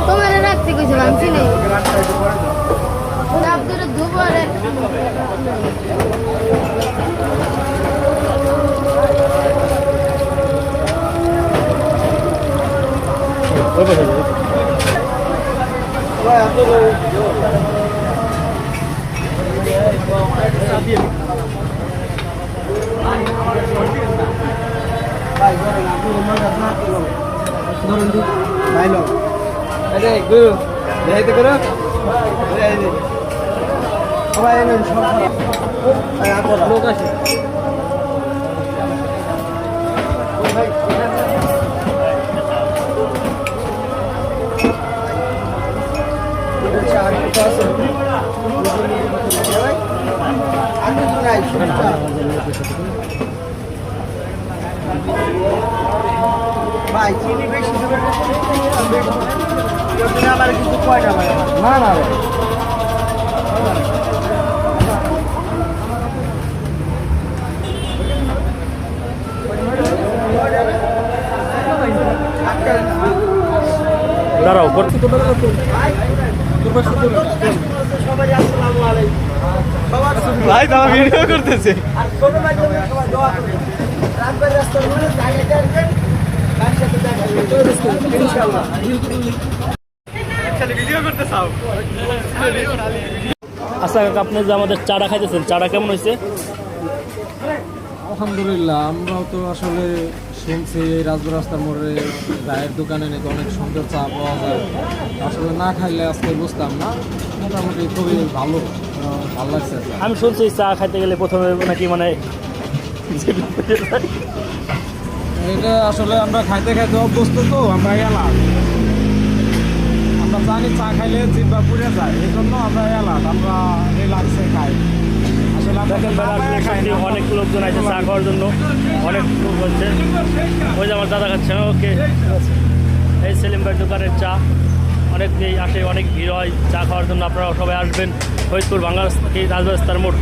তোমার রাখতে কিছু ভাঙছি নেই ধুবরে লোক আছে ভাই চিনি বেশি আমার কিন্তু কয়টা না না দাঁড়াও করছি তো ভাই তো ভিডিও করতেছে আচ্ছা আপনি যে আমাদের চাটা খাইতেছেন চাটা কেমন হয়েছে? আলহামদুলিল্লাহ, আমরাও তো আসলে শুনছি এই রাজবাড়ী রাস্তার মোড়ে চায়ের দোকানে নাকি অনেক সুন্দর চা পাওয়া যায়। আসলে না খাইলে আজকে বুঝতাম না, মোটামুটি খুবই ভালো লাগছে। আমি শুনছি চা খাইতে গেলে প্রথমে নাকি মানে এটা আসলে আমরা খাইতে খাইতে অভ্যস্ত, তো আমরা গেলাম, আমরা জানি চা খাইলে জিহ্বা পুড়ে যায়, এই জন্য আমরা গেলাম, আমরা রিল্যাক্সে খাই। আসলে অনেক লোকজন আছে চা খাওয়ার জন্য, অনেক লোক হচ্ছে। ওই যে আমার দাদা খাচ্ছে, ওকে এই সেলিম ভাইয়ের দোকানের চা অনেক আসে, অনেক ভিড় হয় চা খাওয়ার জন্য। আপনারা সবাই আসবেন ফরিদপুর ভাঙ্গা রাজবাড়ী রাস্তার মোড়।